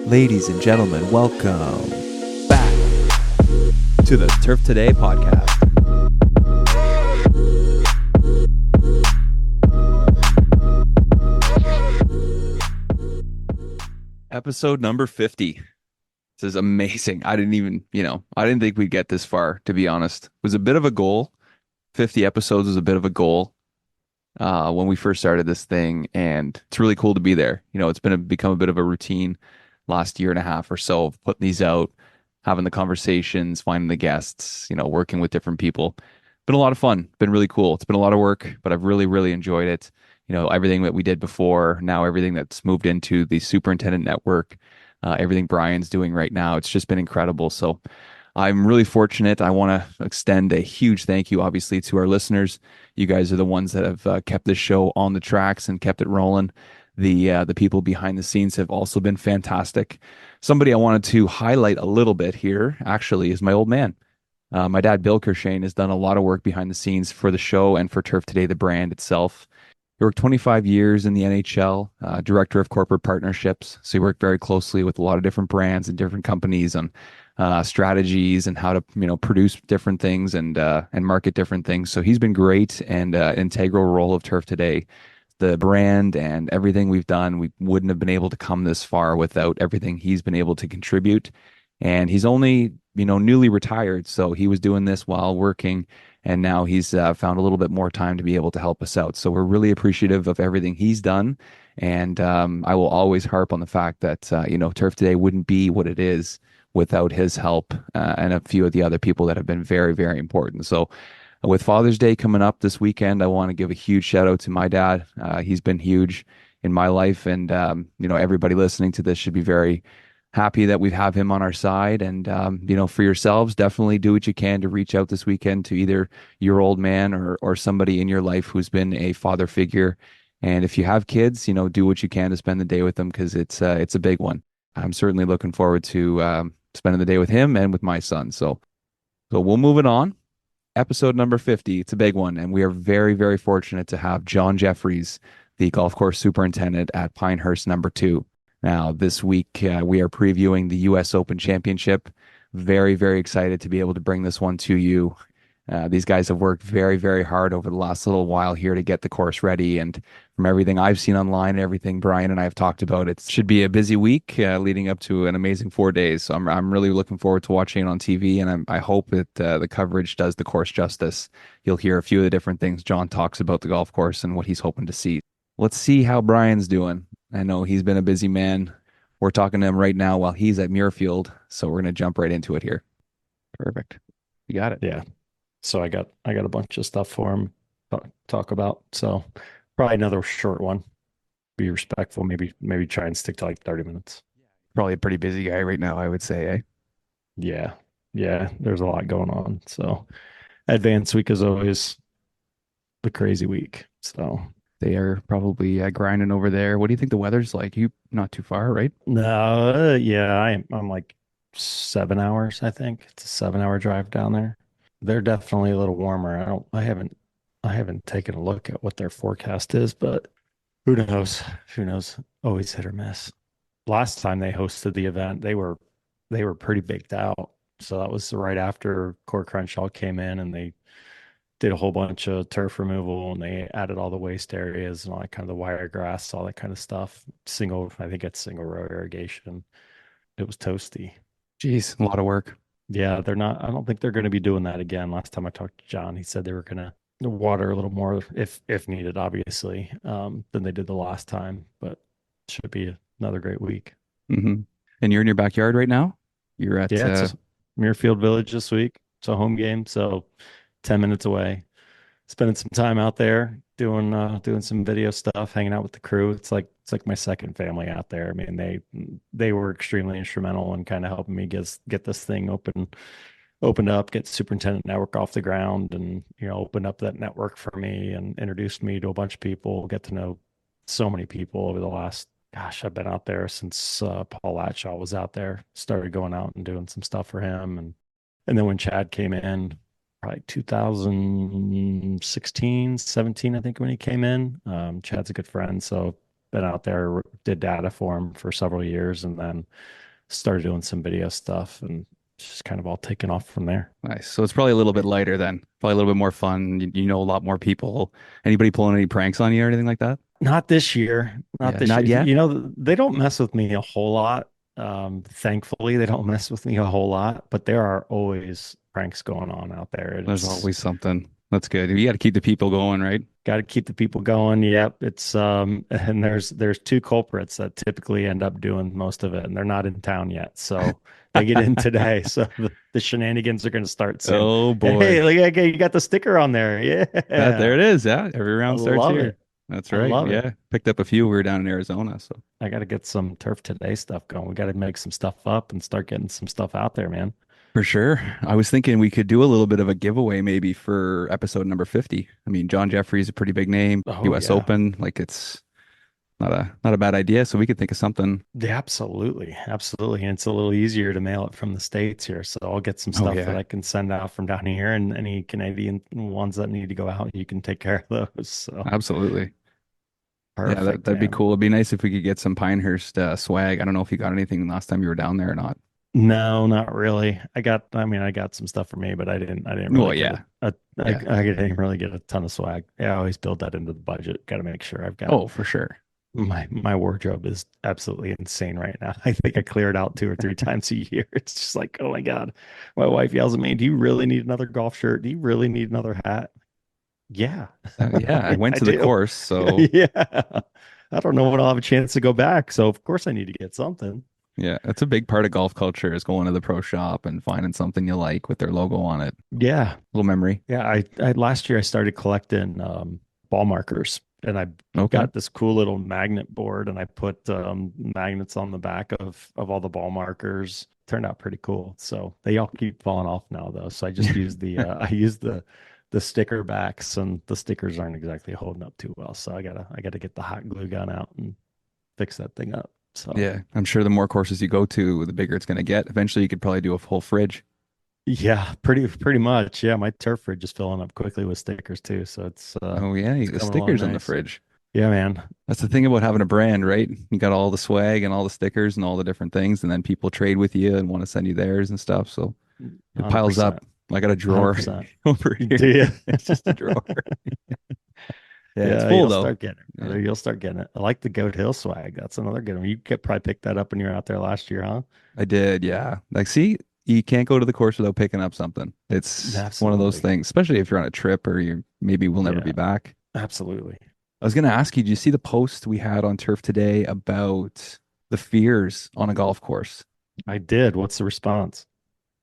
Ladies and gentlemen, welcome back to the Turf Today podcast. Episode number 50. This is amazing. I didn't even, I didn't think we'd get this far, to be honest. It was a bit of a goal. 50 episodes was a bit of a goal when we first started this thing, and it's really cool to be there. It's become a bit of a routine last year and a half or so of putting these out, having the conversations, finding the guests, working with different people. Been a lot of fun. Been really cool. It's been a lot of work, but I've really, really enjoyed it. Everything that we did before, now everything that's moved into the Superintendent Network, everything Brian's doing right now, it's just been incredible. So I'm really fortunate. I want to extend a huge thank you, obviously, to our listeners. You guys are the ones that have kept this show on the tracks and kept it rolling. The people behind the scenes have also been fantastic. Somebody I wanted to highlight a little bit here, actually, is my old man. My dad, Bill Kershane, has done a lot of work behind the scenes for the show and for Turf Today, the brand itself. He worked 25 years in the NHL, director of corporate partnerships. So he worked very closely with a lot of different brands and different companies on strategies and how to, produce different things and market different things. So he's been great and integral role of Turf Today. The brand and everything we've done, we wouldn't have been able to come this far without everything he's been able to contribute. And he's only, newly retired. So he was doing this while working. And now he's found a little bit more time to be able to help us out. So we're really appreciative of everything he's done. And I will always harp on the fact that, Turf Today wouldn't be what it is without his help and a few of the other people that have been very, very important. So with Father's Day coming up this weekend, I want to give a huge shout out to my dad. He's been huge in my life. And, everybody listening to this should be very happy that we have him on our side. And, for yourselves, definitely do what you can to reach out this weekend to either your old man or somebody in your life who's been a father figure. And if you have kids, do what you can to spend the day with them because it's a big one. I'm certainly looking forward to spending the day with him and with my son. So we'll move it on. Episode number 50. It's a big one. And we are very, very fortunate to have John Jeffries, the golf course superintendent at Pinehurst number 2. Now, this week, we are previewing the U.S. Open Championship. Very, very excited to be able to bring this one to you. These guys have worked very, very hard over the last little while here to get the course ready. And from everything I've seen online and everything Brian and I have talked about, it should be a busy week leading up to an amazing 4 days. So I'm really looking forward to watching it on TV. And I hope that the coverage does the course justice. You'll hear a few of the different things John talks about the golf course and what he's hoping to see. Let's see how Brian's doing. I know he's been a busy man. We're talking to him right now while he's at Muirfield. So we're going to jump right into it here. Perfect. You got it. Yeah. So I got a bunch of stuff for him to talk about. So probably another short one. Be respectful. Maybe try and stick to like 30 minutes. Probably a pretty busy guy right now, I would say, eh? Yeah. Yeah. There's a lot going on. So advanced week is always the crazy week. So They are probably grinding over there. What do you think the weather's like? You not too far, right? no, yeah, I'm like 7 hours, I think. It's a 7 hour drive down there. They're definitely a little warmer. I haven't taken a look at what their forecast is, but who knows? Who knows? Always hit or miss. Last time they hosted the event, they were pretty baked out. So that was right after Core Crenshaw came in and they did a whole bunch of turf removal and they added all the waste areas and all that kind of the wire grass, all that kind of stuff. I think it's single row irrigation. It was toasty. Jeez, a lot of work. Yeah, I don't think they're going to be doing that again. Last time I talked to John, he said they were going to water a little more if needed, obviously, than they did the last time. But should be another great week. Mm-hmm. And you're in your backyard right now? You're at Yeah, it's Muirfield Village this week. It's a home game, so 10 minutes away. Spending some time out there doing some video stuff, hanging out with the crew. It's like my second family out there. I mean, they were extremely instrumental in kind of helping me get this thing opened up, get Superintendent Network off the ground, and opened up that network for me and introduced me to a bunch of people. Get to know so many people over the last. Gosh, I've been out there since Paul Latshaw was out there. Started going out and doing some stuff for him, and then when Chad came in, probably 2016, 17, I think when he came in. Chad's a good friend, so been out there, did data for them for several years, and then started doing some video stuff, and it's just kind of all taken off from there. Nice. So it's probably a little bit lighter then. Probably a little bit more fun. You know a lot more people. Anybody pulling any pranks on you or anything like that? Not this year. Not Yeah, this not year. yet. They don't mess with me a whole lot. Thankfully, they don't mess with me a whole lot, but there are always pranks going on out there. There's It's always something. That's good. You got to keep the people going, right? got to keep the people going. Yep. It's and there's two culprits that typically end up doing most of it, and they're not in town yet. So they get in today. So the shenanigans are going to start soon. Oh boy. Hey, look, okay, you got the sticker on there. There Yeah. it is. Yeah. Every I round starts love here. it. That's I right. love it. Yeah. Picked up a few. We were down in Arizona. So I got to get some Turf Today stuff going. We got to make some stuff up and start getting some stuff out there, man. for sure. I was thinking we could do a little bit of a giveaway maybe for episode number 50. I mean, John Jeffrey is a pretty big name. Oh US yeah. Open. Like it's not a bad idea. So we could think of something. Yeah, absolutely. Absolutely. And it's a little easier to mail it from the States here. So I'll get some Oh stuff that yeah. I can send out from down here, and any Canadian ones that need to go out, you can take care of those. So Absolutely. Yeah, perfect, that'd be man. cool. It'd be nice if we could get some Pinehurst swag. I don't know if you got anything last time you were down there or not. No, not really. I got some stuff for me, but I didn't Well, really get yeah, yeah. I didn't really get a ton of swag. Yeah, I always build that into the budget. Got to make sure I've got Oh, for sure. my wardrobe is absolutely insane right now. I think I clear it out 2 or 3 times a year. It's just like, oh my God. My wife yells at me, "Do you really need another golf shirt? Do you really need another hat?" Yeah. Yeah, I went I to the do. course, so Yeah. I don't know when I'll have a chance to go back. So of course I need to get something. yeah, that's a big part of golf culture is going to the pro shop and finding something you like with their logo on it. Yeah. Little memory. Yeah. I last year I started collecting ball markers, and I Okay. got this cool little magnet board, and I put magnets on the back of all the ball markers. Turned out pretty cool. So they all keep falling off now though. So I just use the I use the sticker backs, and the stickers aren't exactly holding up too well. So I gotta get the hot glue gun out and fix that thing up. So Yeah, I'm sure the more courses you go to, the bigger it's going to get. Eventually, you could probably do a full fridge. yeah, pretty much. Yeah, my turf fridge is filling up quickly with stickers too. So Oh yeah, it's the coming along stickers on the nice. fridge. Yeah, man. That's the thing about having a brand, right? You got all the swag and all the stickers and all the different things, and then people trade with you and want to send you theirs and stuff. So it piles up. 100%. I got a drawer 100%. over here. Do you? It's just a drawer. Yeah, it's Yeah, full you'll though. start getting it, Yeah. brother. You'll start getting it. I like the Goat Hill swag. That's another good one. You could probably pick that up when you were out there last year, huh? I did, yeah. Like, see, you can't go to the course without picking up something. It's one of those Absolutely. things, especially if you're on a trip or you maybe will never be Yeah, back. absolutely. I was gonna ask you, did you see the post we had on Turf today about the fears on a golf course? I did. What's the response?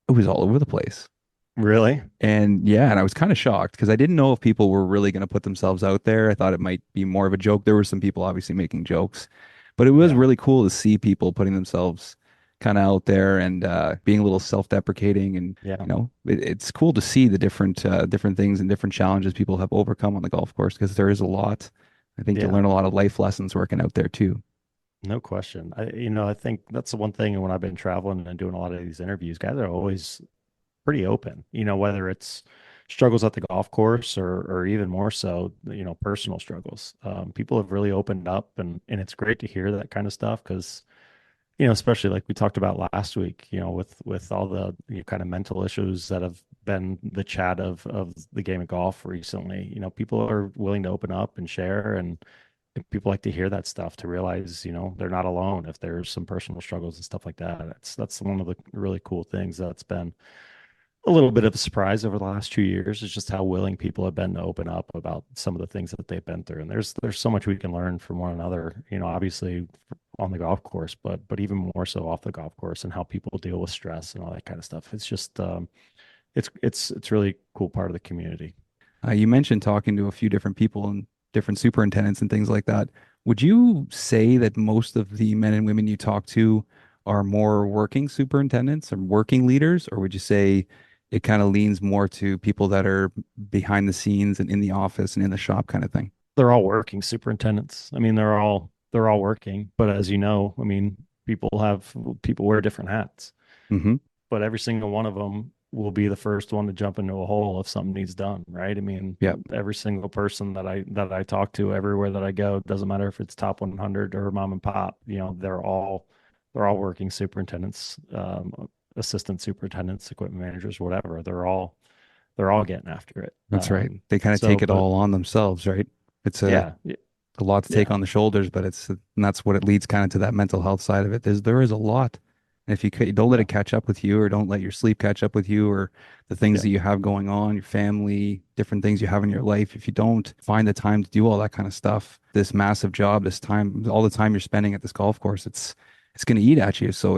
It was all over the place. Really? And yeah, and I was kind of shocked because I didn't know if people were really going to put themselves out there. I thought it might be more of a joke. There were some people obviously making jokes, but it was Yeah. really cool to see people putting themselves kind of out there and being a little self-deprecating. And Yeah. it's cool to see the different things and different challenges people have overcome on the golf course because there is a lot. I think you Yeah. learn a lot of life lessons working out there too. No question. I think that's the one thing when I've been traveling and doing a lot of these interviews, guys are always pretty open, whether it's struggles at the golf course or even more so, personal struggles. People have really opened up, and it's great to hear that kind of stuff because, especially like we talked about last week, with all the kind of mental issues that have been the chat of the game of golf recently, people are willing to open up and share, and people like to hear that stuff to realize, they're not alone if there's some personal struggles and stuff like that. That's one of the really cool things that's been a little bit of a surprise over the last 2 years is just how willing people have been to open up about some of the things that they've been through. And there's so much we can learn from one another, obviously on the golf course, but even more so off the golf course and how people deal with stress and all that kind of stuff. It's just it's really cool part of the community. You mentioned talking to a few different people and different superintendents and things like that. Would you say that most of the men and women you talk to are more working superintendents or working leaders, or would you say it kind of leans more to people that are behind the scenes and in the office and in the shop kind of thing? They're all working superintendents. I mean, they're all working, but as you know, I mean, people wear different hats, Hmm. but every single one of them will be the first one to jump into a hole if something needs done, right? I mean, Yeah, every single person that I talk to everywhere that I go, doesn't matter if it's top 100 or mom and pop, they're all working superintendents, assistant superintendents, equipment managers, whatever. They're all getting after it. that's right. They kind of take it But all on themselves, right? It's yeah, a lot to take yeah, on the shoulders, but and that's what it leads kind of to that mental health side of it. There is a lot. And if don't let yeah, it catch up with you, or don't let your sleep catch up with you, or the things yeah, that you have going on, your family, different things you have in your life, if you don't find the time to do all that kind of stuff, this massive job, this time, all the time you're spending at this golf course, it's going to eat at you. So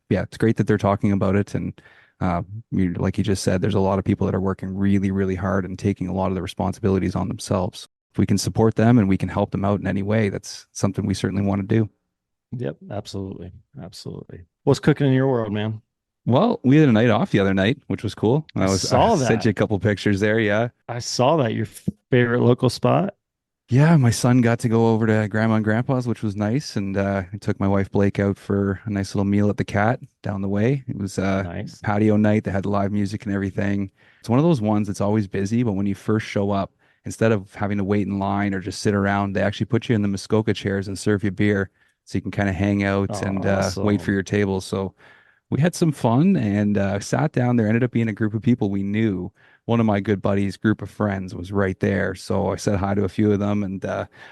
yeah, it's great that they're talking about it. And like you just said, there's a lot of people that are working really, really hard and taking a lot of the responsibilities on themselves. If we can support them and we can help them out in any way, that's something we certainly want to do. yep, absolutely, absolutely. What's cooking in your world, man? Well, we had a night off the other night, which was cool. I I saw sent you that. a couple pictures there. Yeah. I saw that. Your favorite local spot? Yeah, my son got to go over to Grandma and Grandpa's, which was nice, and I took my wife Blake out for a nice little meal at the Cat down the way. It was Nice. patio night. They had live music and everything. It's one of those ones that's always busy, but when you first show up, instead of having to wait in line or just sit around, they actually put you in the Muskoka chairs and serve you beer, so you can kind of hang out and wait for Awesome. your table. So we had some fun and sat down there. Ended up being a group of people we knew. One of my good buddies' group of friends was right there. So I said hi to a few of them. And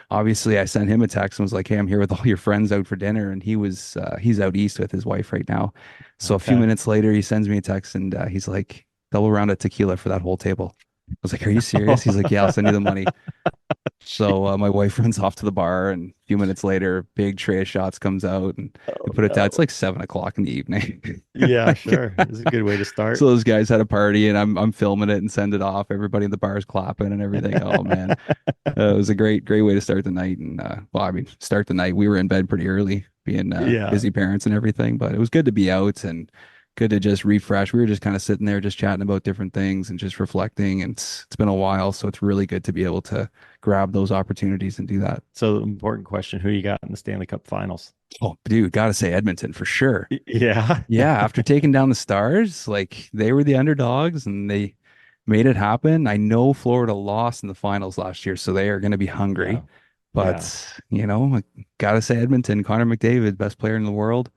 obviously, I sent him a text and was like, "Hey, I'm here with all your friends out for dinner." And he's out east with his wife right now. So a few Okay. minutes later, he sends me a text and he's like, "Double round of tequila for that whole table." I was like, "Are you serious?" He's like, "Yeah, I'll send you the money." So Jeez. my wife runs off to the bar, and a few minutes later, big tray of shots comes out, and we Oh put it down. It's no. like 7 o'clock in the evening. Yeah, Like, sure. It's a good way to start. so those guys had a party, and I'm filming it and send it off. Everybody in the bar is clapping and everything. Oh man, it was a great way to start the night. And well, I mean, start the night. We were in bed pretty early, being Yeah. busy parents and everything. But it was good to be out and good to just refresh. We were just kind of sitting there, just chatting about different things and just reflecting. And it's been a while, so it's really good to be able to grab those opportunities and do that. So, important question, who you got in the Stanley Cup Finals? Oh, dude, gotta say Edmonton for sure. Yeah. Yeah, after taking down the Stars, like they were the underdogs and they made it happen. I know Florida lost in the finals last year, so they are going to be hungry. Yeah. Yeah. But, I gotta say Edmonton, Connor McDavid, best player in the world.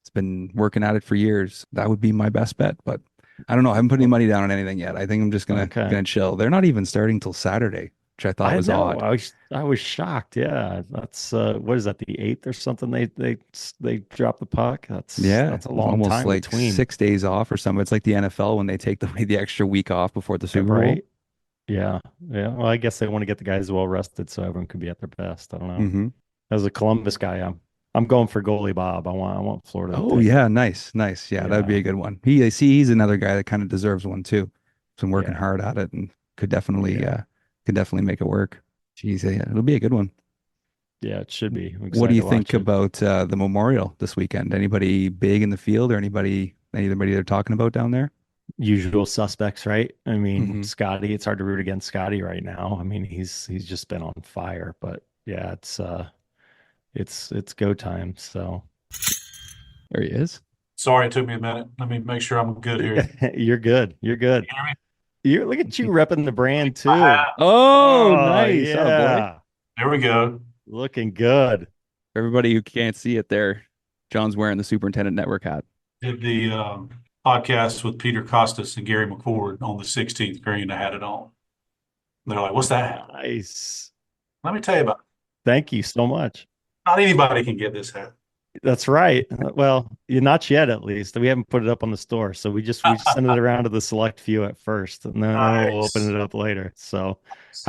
It's been working at it for years. That would be my best bet, but I don't know. I haven't put any money down on anything yet. I think I'm just gonna Okay. gonna chill. They're not even starting till Saturday, which I thought I was know. odd. I was shocked. Yeah. That's what is that, the eighth or something? They drop the puck. That's Yeah, that's a long almost time like between. 6 days off or something. It's like the NFL when they take the extra week off before the Super Bowl. Right. Yeah. Yeah. Well, I guess they want to get the guys well rested so everyone can be at their best. I don't know. Hmm. As a Columbus guy, I'm going for goalie Bob. I want Florida to Oh take it. yeah, nice, nice. Yeah, that'd be Yeah. a good one. He's another guy that kind of deserves one too. He's been working Yeah. hard at it and could definitely make it work. Jeez, yeah, it'll be a good one. Yeah, it should be. I'm What do excited you to think watch it. about the Memorial this weekend? Anybody big in the field or anybody they're talking about down there? Usual suspects, right? I mean, Hmm. Scotty, it's hard to root against Scotty right now. I mean, he's just been on fire, but yeah, it's go time. So There he is. Sorry, it took me a minute. Let me make sure I'm good here. you're good. You're good. Can you hear me? You look at you repping the brand I too. have. Oh, Oh nice. Oh boy. yeah. There we go. Looking good. For everybody who can't see it there, John's wearing the Superintendent Network hat. Did the podcast with Peter Costas and Gary McCord on the 16th green. I had it on. They're like, "What's that hat?" Nice. Let me tell you about it. Thank you so much. Not anybody can get this hat. That's right. Well, you not yet at least. We haven't put it up on the store. So we just send it around to the select few at first, and then we'll open Nice. it up later. So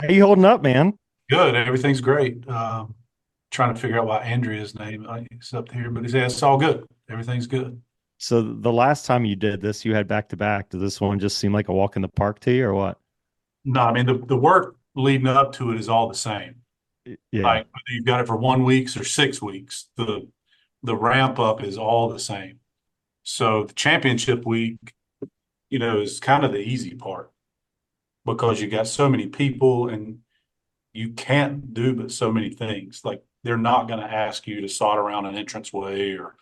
how you holding up, man? Good. Everything's great. Trying to figure out why Andrea's name is up here, but he says it's all good. Everything's good. So the last time you did this, you had back to back. Does this one just seem like a walk in the park to you or what? No, I mean the work leading up to it is all the same. Yeah. Like whether you've got it for 1 week or 6 weeks, the ramp up is all the same. So the championship week, is kind of the easy part because you got so many people and you can't do but so many things. Like they're not going to ask you to sod around an entranceway or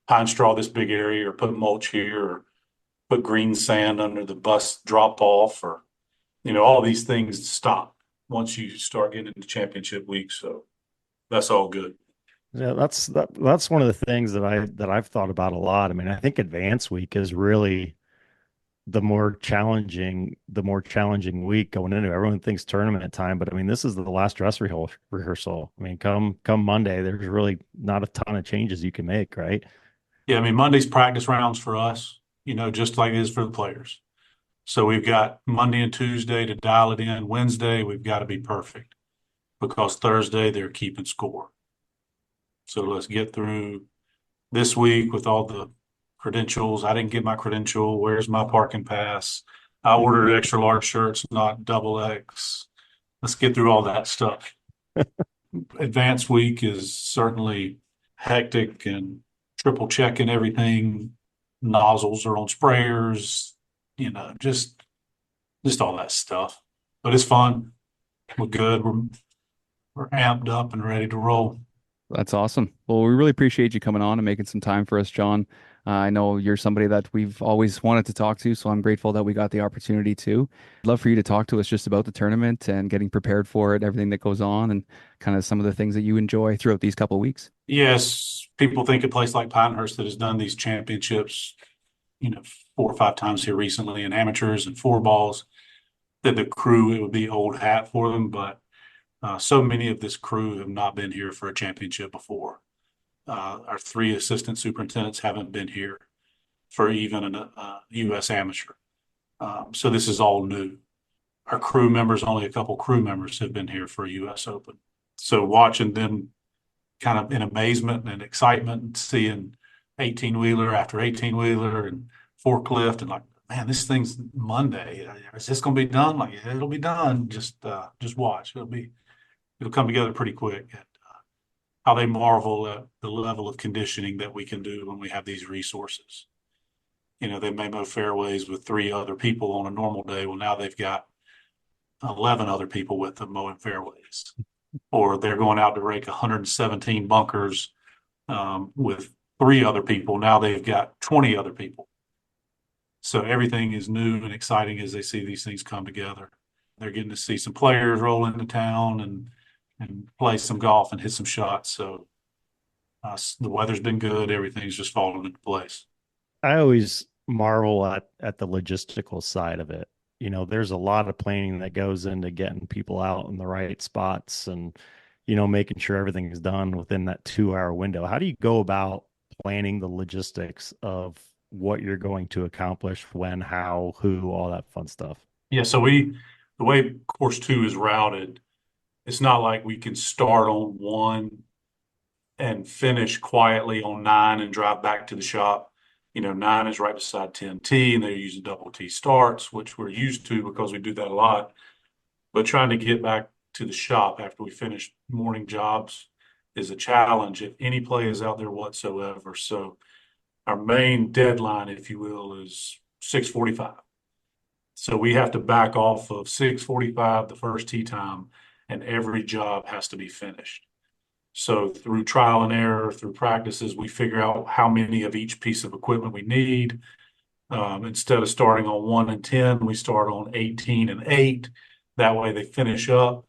pine straw this big area or put mulch here or put green sand under the bus drop off, or, all these things stop once you start getting into championship week. So that's all good. Yeah, that's one of the things that I've thought about a lot. I mean, I think advance week is really the more challenging week going into it. Everyone thinks tournament time, but I mean, this is the last dress rehearsal. I mean, come Monday, there's really not a ton of changes you can make, right? Yeah, I mean, Monday's practice rounds for us, just like it is for the players. So we've got Monday and Tuesday to dial it in. Wednesday, we've got to be perfect because Thursday they're keeping score. So let's get through this week with all the credentials. I didn't get my credential. Where's my parking pass? I ordered extra large shirts, not double X. Let's get through all that stuff. Advanced week is certainly hectic and triple checking everything. Nozzles are on sprayers, just all that stuff. But it's fun. We're good. We're amped up and ready to roll. That's awesome. Well, we really appreciate you coming on and making some time for us, John. I know you're somebody that we've always wanted to talk to, so I'm grateful that we got the opportunity to. I'd love for you to talk to us just about the tournament and getting prepared for it, everything that goes on, and kind of some of the things that you enjoy throughout these couple of weeks. Yes, people think a place like Pinehurst that has done these championships, 4 or 5 times here recently in amateurs and four balls, that the crew, it would be old hat for them. But so many of this crew have not been here for a championship before. Our 3 assistant superintendents haven't been here for even a U.S. amateur. So this is all new. Our crew members, only a couple crew members have been here for a U.S. Open. So watching them kind of in amazement and excitement and seeing 18-wheeler after 18-wheeler and forklift and like, man, this thing's Monday. Is this going to be done? Like, yeah, it'll be done. Just watch. It'll come together pretty quick. And how they marvel at the level of conditioning that we can do when we have these resources. They may mow fairways with 3 other people on a normal day. Well, now they've got 11 other people with them mowing fairways. Or they're going out to rake 117 bunkers with 3 other people. Now they've got 20 other people. So everything is new and exciting as they see these things come together. They're getting to see some players roll into town and play some golf and hit some shots. So the weather's been good. Everything's just falling into place. I always marvel at the logistical side of it. There's a lot of planning that goes into getting people out in the right spots and, making sure everything is done within that 2-hour window. How do you go about planning the logistics of what you're going to accomplish, when, how, who, all that fun stuff? Yeah, so the way course 2 is routed, it's not like we can start on 1 and finish quietly on 9 and drive back to the shop. 9 is right beside 10T, and they're using double T starts, which we're used to because we do that a lot. But trying to get back to the shop after we finish morning jobs is a challenge if any play is out there whatsoever. So our main deadline, if you will, is 6:45. So we have to back off of 6:45, the first tee time, and every job has to be finished. So through trial and error, through practices, we figure out how many of each piece of equipment we need. Instead of starting on 1 and 10, we start on 18 and 8. That way they finish up.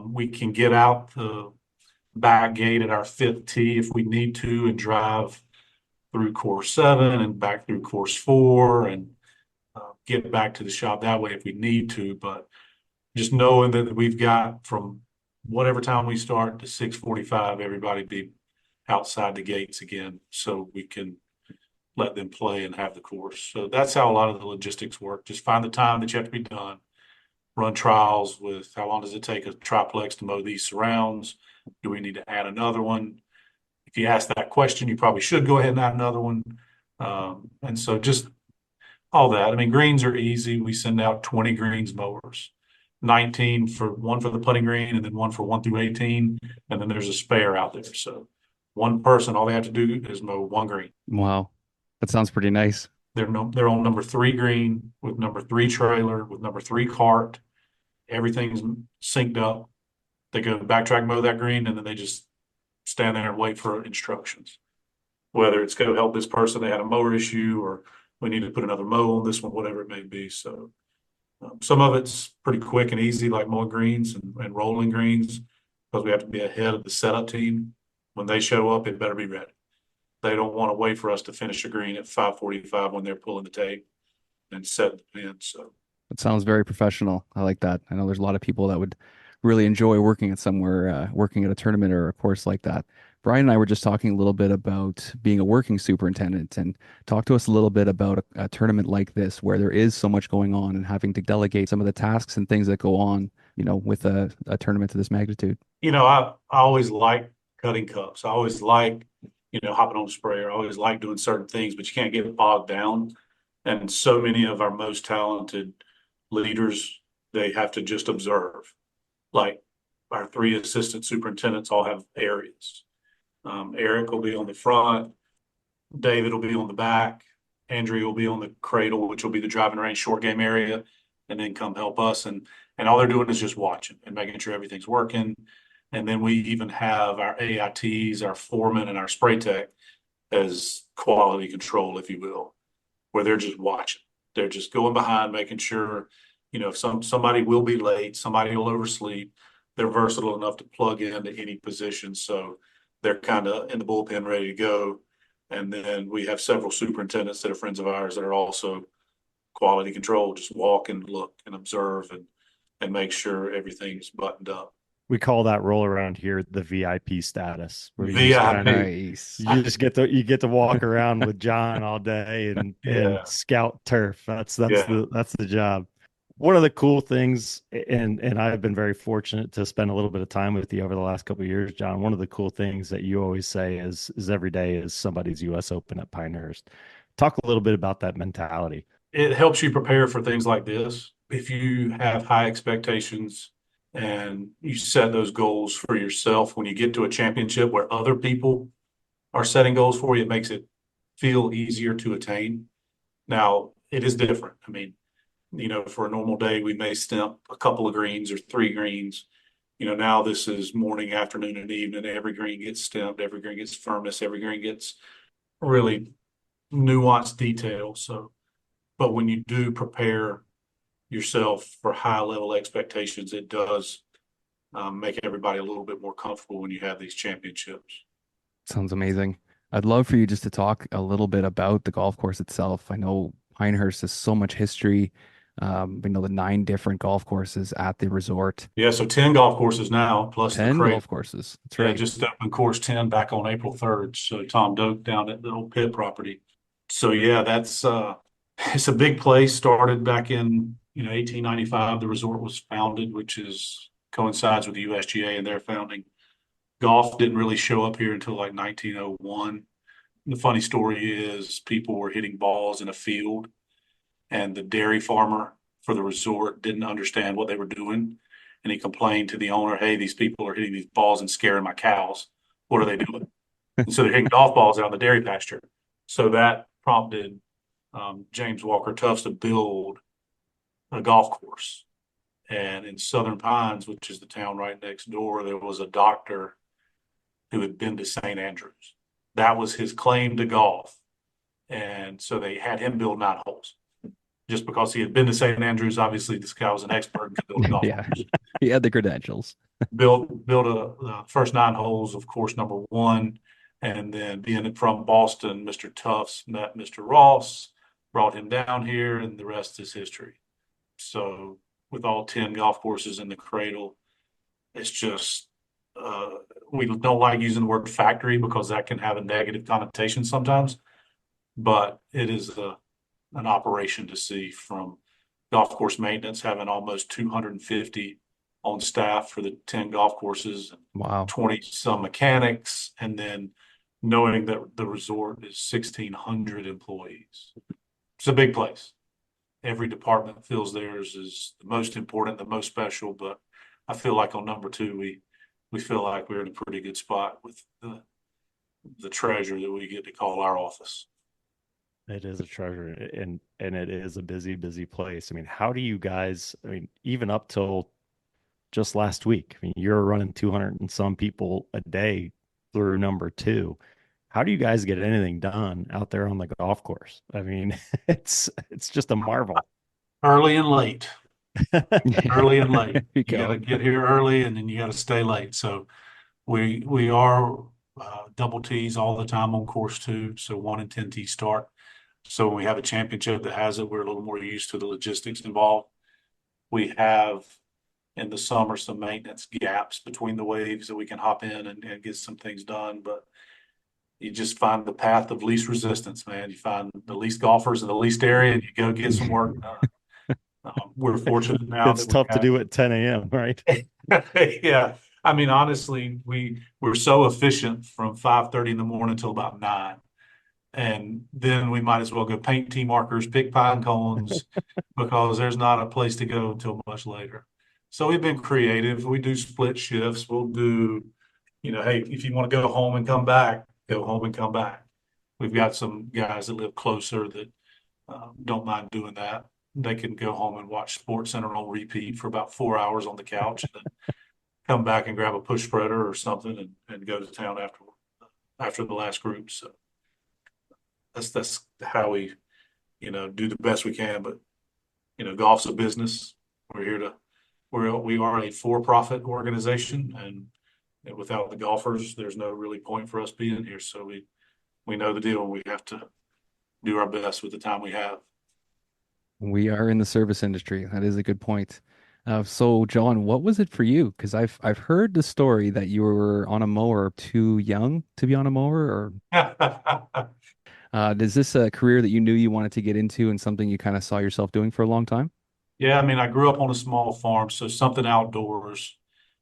We can get out the back gate at our 5th tee if we need to and drive through course 7 and back through course 4 and get back to the shop that way if we need to. But just knowing that we've got from whatever time we start to 6:45, everybody be outside the gates again so we can let them play and have the course. So that's how a lot of the logistics work. Just find the time that you have to be done, run trials with how long does it take a triplex to mow these surrounds? Do we need to add another one? If you ask that question, you probably should go ahead and add another one. And so just all that. I mean, greens are easy. We send out 20 greens mowers. 19 for one for the putting green and then one for 1 through 18. And then there's a spare out there. So one person, all they have to do is mow 1 green. Wow. That sounds pretty nice. They're on number 3 green with number 3 trailer with number 3 cart. Everything's synced up. They go backtrack, mow that green, and then they just stand there and wait for instructions. Whether it's go help this person, they had a mower issue, or we need to put another mow on this one, whatever it may be. So some of it's pretty quick and easy, like mowing greens and rolling greens, because we have to be ahead of the setup team. When they show up, it better be ready. They don't want to wait for us to finish a green at 5:45 when they're pulling the tape and set the pin. So That sounds very professional. I like that. I know there's a lot of people that would really enjoy working at somewhere, working at a tournament or a course like that. Brian and I were just talking a little bit about being a working superintendent, and talk to us a little bit about a tournament like this where there is so much going on and having to delegate some of the tasks and things that go on, with a tournament to this magnitude. I always like cutting cups. I always like, hopping on the sprayer. I always like doing certain things, but you can't get bogged down. And so many of our most talented leaders, they have to just observe. Like our three assistant superintendents all have areas. Eric will be on the front, David will be on the back, Andrea will be on the cradle, which will be the driving range short game area, and then come help us. And all they're doing is just watching and making sure everything's working. And then we even have our AITs, our foreman, and our spray tech as quality control, if you will, where they're just watching. They're just going behind, making sure, if somebody will be late, somebody will oversleep. They're versatile enough to plug into any position. So they're kind of in the bullpen ready to go. And then we have several superintendents that are friends of ours that are also quality control, just walk and look and observe and make sure everything's buttoned up. We call that role around here the VIP status, where VIP. Nice. you just get to walk around with John all day and scout turf. That's the job. One of the cool things, and I've been very fortunate to spend a little bit of time with you over the last couple of years, John. One of the cool things that you always say is every day is somebody's U.S. Open at Pinehurst. Talk a little bit about that mentality. It helps you prepare for things like this. If you have high expectations and you set those goals for yourself, when you get to a championship where other people are setting goals for you, it makes it feel easier to attain. Now, it is different. I mean, for a normal day, we may stamp a couple of greens or 3 greens. Now this is morning, afternoon, and evening. Every green gets stamped, every green gets firmness, every green gets really nuanced detail. So, but when you do prepare yourself for high level expectations, it does make everybody a little bit more comfortable when you have these championships. Sounds amazing. I'd love for you just to talk a little bit about the golf course itself. I know Pinehurst has so much history. We know the 9 different golf courses at the resort. Yeah, so 10 golf courses now, plus the 10 crate. golf courses. That's Yeah, right. just opened course 10 back on April 3rd. So Tom Doak down at the old pit property. So yeah, that's it's a big place. Started back in 1895. The resort was founded, which coincides with the USGA and their founding. Golf didn't really show up here until like 1901. The funny story is people were hitting balls in a field, and the dairy farmer for the resort didn't understand what they were doing. And he complained to the owner, "Hey, these people are hitting these balls and scaring my cows. What are they doing?" And so they're hitting golf balls out in the dairy pasture. So that prompted James Walker Tufts to build a golf course. And in Southern Pines, which is the town right next door, there was a doctor who had been to St. Andrews. That was his claim to golf. And so they had him build 9 holes. Just because he had been to St. Andrews, obviously this guy was an expert and could build a golf Yeah. course. He had the credentials. Built a first 9 holes of course number 1, and then being from Boston, Mr. Tufts met Mr. Ross, brought him down here, and the rest is history. So with all 10 golf courses in the cradle, it's just we don't like using the word factory because that can have a negative connotation sometimes, but it is an operation to see, from golf course maintenance having almost 250 on staff for the 10 golf courses, and Wow. 20 some mechanics, and then knowing that the resort is 1,600 employees. It's a big place. Every department feels theirs is the most important, the most special, but I feel like on number 2, we feel like we're in a pretty good spot with the treasure that we get to call our office. It is a treasure, and it is a busy, busy place. I mean, how do you guys, even up till just last week, you're running 200 and some people a day through number 2. how do you guys get anything done out there on the golf course? I mean, it's just a marvel. Early and late, Yeah, early and late. there you You got go. to get here early and then you got to stay late. So we are double tees all the time on course two. So 1 and 10 tee start. So when we have a championship that has it, we're a little more used to the logistics involved. We have in the summer some maintenance gaps between the waves that we can hop in and get some things done. But you just find the path of least resistance, man. You find the least golfers in the least area and you go get some work done. We're fortunate now It's that we tough to have, do at 10 a.m., right? yeah. I mean, honestly, we're so efficient from 5:30 in the morning till about 9. And then we might as well go paint tee markers, pick pine cones, because there's not a place to go until much later. So we've been creative. We do split shifts. We'll do, hey, if you want to go home and come back, go home and come back. We've got some guys that live closer that don't mind doing that. They can go home and watch Sports Center on repeat for about 4 hours on the couch, and then come back and grab a push spreader or something and go to town after the last group. So that's how we, do the best we can. But golf's a business. We're here to we are a for-profit organization, and without the golfers, there's no really point for us being here. So we know the deal. We have to do our best with the time we have. We are in the service industry. That is a good point. So, John, what was it for you? Because I've heard the story that you were on a mower too young to be on a mower, or is this a career that you knew you wanted to get into and something you kind of saw yourself doing for a long time? Yeah, I mean, I grew up on a small farm, so something outdoors.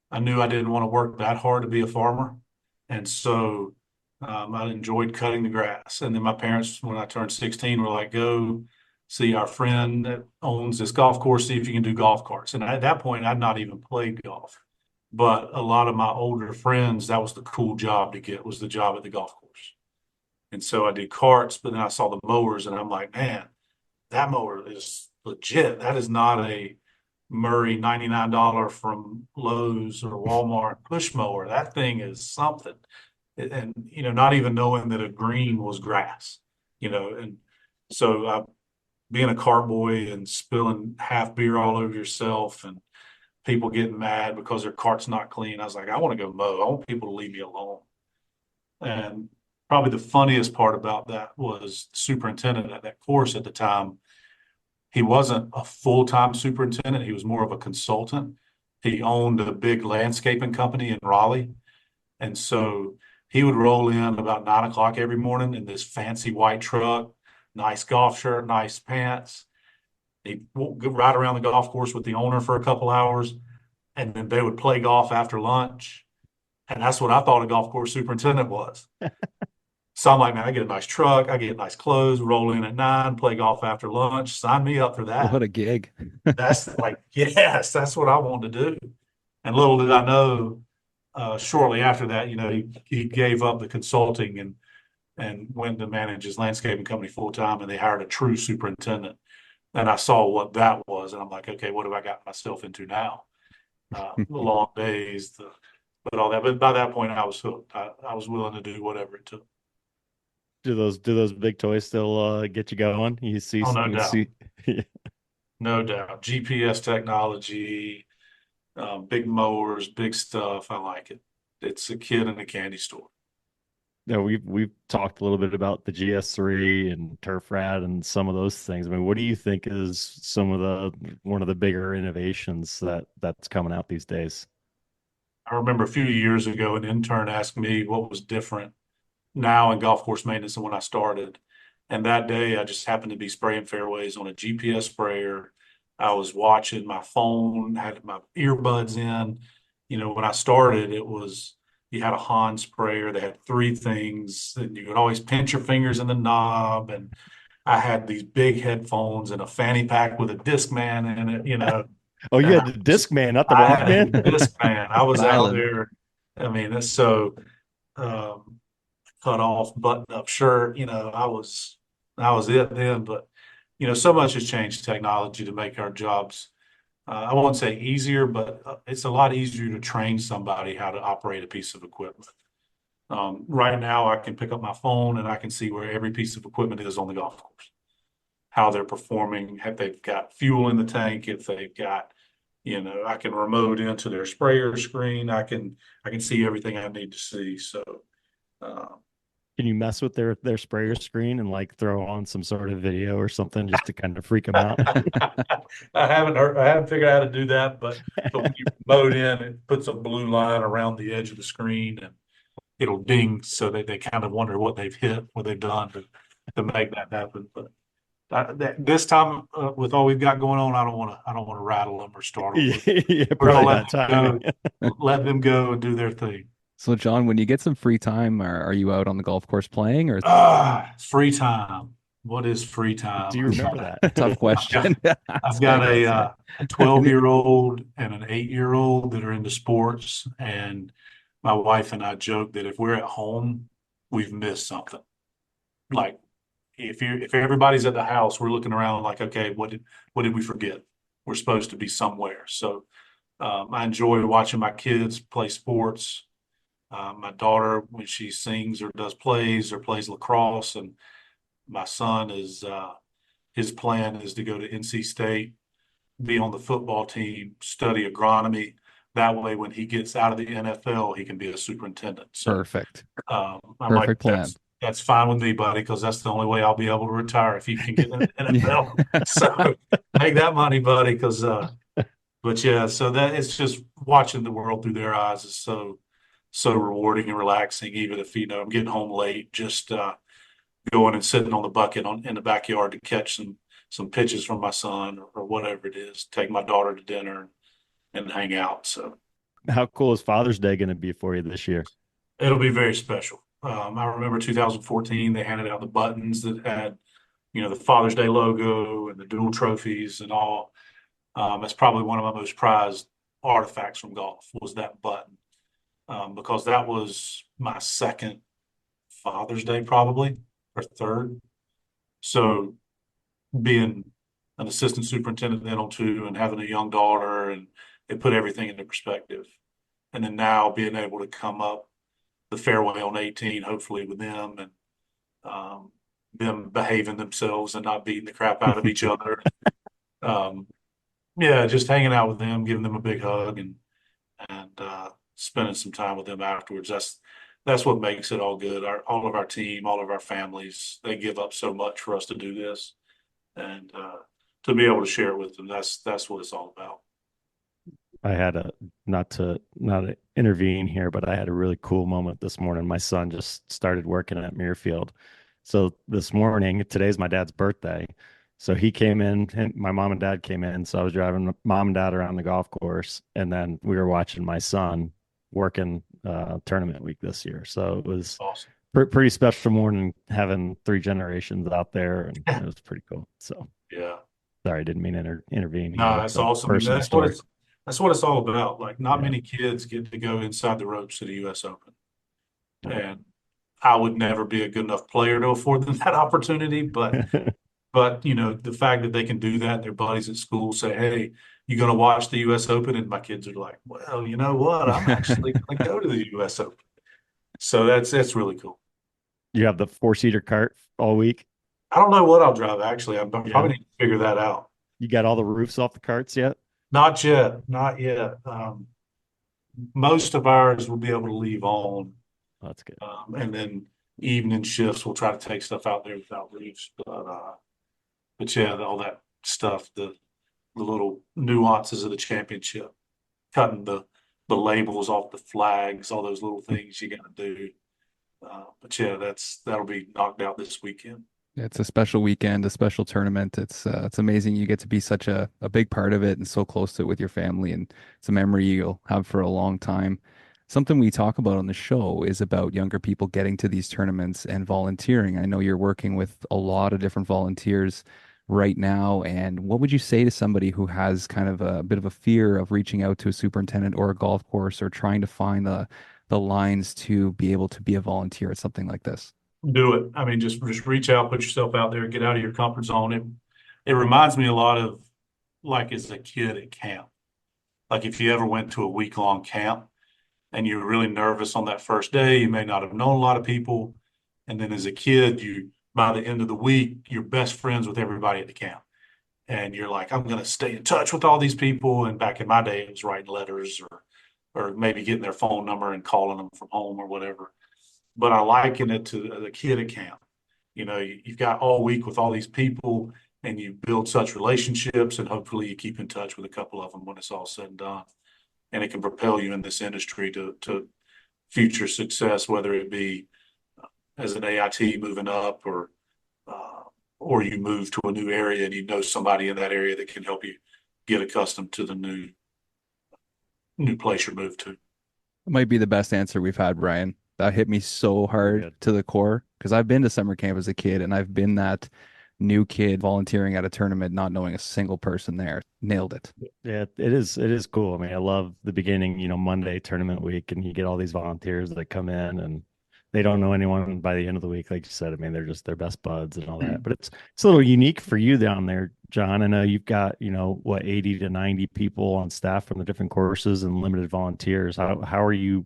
I knew I didn't want to work that hard to be a farmer. And so I enjoyed cutting the grass. And then my parents, when I turned 16, were like, go see our friend that owns this golf course, see if you can do golf carts. And at that point, I'd not even played golf. But a lot of my older friends, that was the cool job to get, was the job at the golf course. And so I did carts, but then I saw the mowers and I'm like, man, that mower is legit. That is not a Murray $99 from Lowe's or Walmart push mower. That thing is something. And, not even knowing that a green was grass, and so being a cart boy and spilling half beer all over yourself and people getting mad because their cart's not clean. I was like, I want to go mow. I want people to leave me alone. And probably the funniest part about that was the superintendent at that course at the time. He wasn't a full-time superintendent. He was more of a consultant. He owned a big landscaping company in Raleigh. And so he would roll in about 9 o'clock every morning in this fancy white truck, nice golf shirt, nice pants. He'd ride around the golf course with the owner for a couple hours, and then they would play golf after lunch. And that's what I thought a golf course superintendent was. So I'm like, man, I get a nice truck, I get nice clothes, roll in at 9, play golf after lunch. Sign me up for What that. a gig. That's like, yes, that's what I wanted to do. And little did I know, shortly after that, he gave up the consulting and went to manage his landscaping company full time, and they hired a true superintendent. And I saw what that was, and I'm like, okay, what have I got myself into now? The long days, but all that. But by that point, I was hooked. I was willing to do whatever it took. Do those big toys still get you going? Oh, no You doubt, see. no doubt. GPS technology, big mowers, big stuff. I like it. It's a kid in a candy store. Yeah, we've talked a little bit about the GS3 and Turf Rat and some of those things. I mean, what do you think is one of the bigger innovations that's coming out these days? I remember a few years ago, an intern asked me what was different now in golf course maintenance than when I started. And that day, I just happened to be spraying fairways on a GPS sprayer. I was watching my phone, had my earbuds in. When I started, it was you had a Han sprayer that had three things, and you could always pinch your fingers in the knob. And I had these big headphones and a fanny pack with a Discman in it. Oh, you And had the Discman, not the I had a Walkman. Discman. I was out Styling. there. I mean, it's so um, cut off button up shirt. I was it then. But so much has changed technology to make our jobs. I won't say easier, but it's a lot easier to train somebody how to operate a piece of equipment. Right now, I can pick up my phone and I can see where every piece of equipment is on the golf course, how they're performing, if they've got fuel in the tank, if they've got, I can remote into their sprayer screen. I can see everything I need to see. So, uh, Can you mess with their sprayer screen and like throw on some sort of video or something just to kind of freak them out? I haven't figured out how to do that, but when you remote in, it puts a blue line around the edge of the screen and it'll ding so that they kind of wonder what they've hit, what they've done to make that happen. But this time, with all we've got going on, I don't want to rattle them or startle them. Yeah, We're gonna probably not timing. let them go and do their thing. So, John, when you get some free time, are you out on the golf course playing or Free time. What is free time? Do you remember that? tough question? I've got a 12-year-old and an 8-year-old that are into sports, and my wife and I joke that if we're at home, we've missed something. Like if everybody's at the house, we're looking around like, okay, what did we forget? We're supposed to be somewhere. So I enjoy watching my kids play sports. My daughter, when she sings or does plays or plays lacrosse, and my son is his plan is to go to NC State, be on the football team, study agronomy. That way, when he gets out of the NFL, he can be a superintendent. So Perfect. I'm like, Perfect plan. that's fine with me, buddy, because that's the only way I'll be able to retire if you can get in the NFL. So make that money, buddy, because but yeah, so that it's just watching the world through their eyes is so rewarding and relaxing. Even if I'm getting home late, just going and sitting on the bucket in the backyard to catch some pitches from my son or whatever it is. Take my daughter to dinner and hang out. So How cool is Father's Day going to be for you this year? it'll be very special. I remember 2014, they handed out the buttons that had, the Father's Day logo and the dual trophies and all. That's probably one of my most prized artifacts from golf was that button, because that was my second Father's Day probably or third. So being an assistant superintendent then on two and having a young daughter and it put everything into perspective. And then now being able to come up the fairway on 18, hopefully with them and them behaving themselves and not beating the crap out of each other. Um, yeah, just hanging out with them, giving them a big hug and spending some time with them afterwards. That's what makes it all good. All of our team, all of our families, they give up so much for us to do this, and to be able to share it with them, that's what it's all about. I had a not intervene here, but I had a really cool moment this morning. My son just started working at Muirfield. So this morning, today's my dad's birthday. So he came in and my mom and dad came in. So I was driving mom and dad around the golf course and then we were watching my son working tournament week this year. So it was Awesome. pretty special morning having three generations out there and it was pretty cool. So Yeah. sorry, I didn't mean to intervene No, here. that's It's a awesome. personal story. That's what it's all about. Like not Yeah. many kids get to go inside the ropes of the US Open. Yeah. And I would never be a good enough player to afford them that opportunity, but the fact that they can do that, their buddies at school say, "Hey, you going to watch the U.S. Open?" And my kids are like, "Well, you know what? I'm actually going to go to the U.S. Open." So that's really cool. You have the four-seater cart all week. I don't know what I'll drive actually. I Yeah. probably need to figure that out. You got all the roofs off the carts yet? Not yet, not yet. Most of ours will be able to leave on, Oh, that's good. and then evening shifts we'll try to take stuff out there without roofs. But yeah, all that stuff, the little nuances of the championship, cutting the labels off the flags, all those little things you got to do. But yeah, that'll be knocked out this weekend. It's a special weekend, a special tournament. It's amazing you get to be such a big part of it and so close to it with your family, and it's a memory you'll have for a long time. Something we talk about on the show is about younger people getting to these tournaments and volunteering. I know you're working with a lot of different volunteers right now, and what would you say to somebody who has kind of a bit of a fear of reaching out to a superintendent or a golf course or trying to find the lines to be able to be a volunteer at something like this? Do it. I mean, just reach out, put yourself out there, get out of your comfort zone. It reminds me a lot of like as a kid at camp. Like if you ever went to a week long camp and you're really nervous on that first day. You may not have known a lot of people. And then as a kid, by the end of the week, you're best friends with everybody at the camp. And you're like, I'm going to stay in touch with all these people. And back in my day, it was writing letters or maybe getting their phone number and calling them from home or whatever. But I liken it to the kid at camp. You've got all week with all these people and you build such relationships, and hopefully you keep in touch with a couple of them when it's all said and done. And it can propel you in this industry to future success, whether it be as an AIT moving up or you move to a new area and you know somebody in that area that can help you get accustomed to the new place you're moved to. It might be the best answer we've had, Brian. That hit me so hard Good. to the core because I've been to summer camp as a kid and I've been that new kid volunteering at a tournament, not knowing a single person there. Nailed it. Yeah, it is. It is cool. I mean, I love the beginning, Monday tournament week, and you get all these volunteers that come in and they don't know anyone by the end of the week. Like you said, I mean, they're just their best buds and all that. But it's a little unique for you down there, John. I know you've got, what, 80 to 90 people on staff from the different courses and limited volunteers. How are you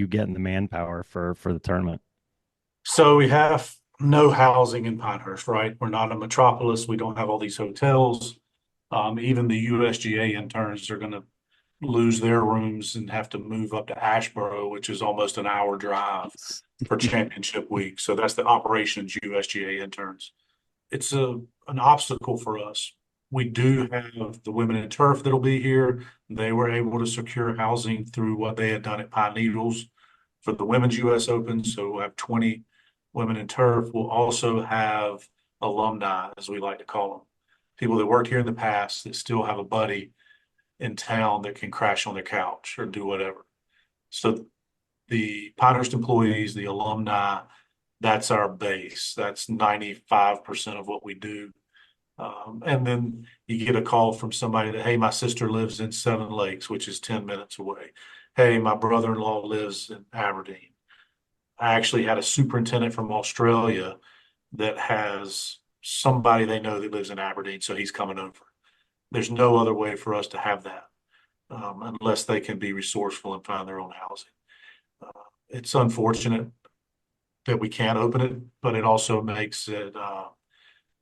getting the manpower for the tournament? So we have no housing in Pinehurst, right? We're not a metropolis. We don't have all these hotels. Even the USGA interns are going to lose their rooms and have to move up to Asheboro, which is almost an hour drive for championship week. So that's the operations USGA interns. It's an obstacle for us. We do have the women in turf that'll be here. They were able to secure housing through what they had done at Pine Needles for the Women's US Open. So we'll have 20 women in turf. We'll also have alumni, as we like to call them, people that worked here in the past that still have a buddy in town that can crash on their couch or do whatever. So the Pinehurst employees, the alumni, that's our base. That's 95% of what we do. And then you get a call from somebody that, hey, my sister lives in Seven Lakes, which is 10 minutes away. Hey, my brother-in-law lives in Aberdeen. I actually had a superintendent from Australia that has somebody they know that lives in Aberdeen, so he's coming over. There's no other way for us to have that unless they can be resourceful and find their own housing. It's unfortunate that we can't open it, but it also makes it a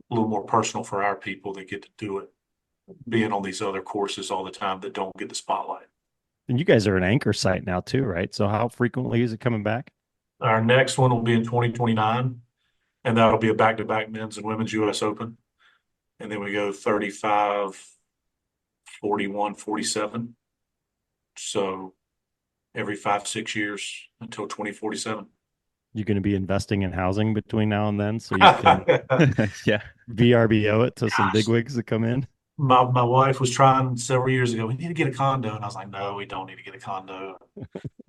little more personal for our people that get to do it, being on these other courses all the time that don't get the spotlight. And you guys are an anchor site now too, right? So how frequently is it coming back? Our next one will be in 2029, and that'll be a back-to-back men's and women's US Open. And then we go 35, 41, 47. So every 5, 6 years until 2047. You're going to be investing in housing between now and then, so you can Yeah. VRBO it to some Gosh. bigwigs that come in. My wife was trying several years ago, we need to get a condo. And I was like, no, we don't need to get a condo.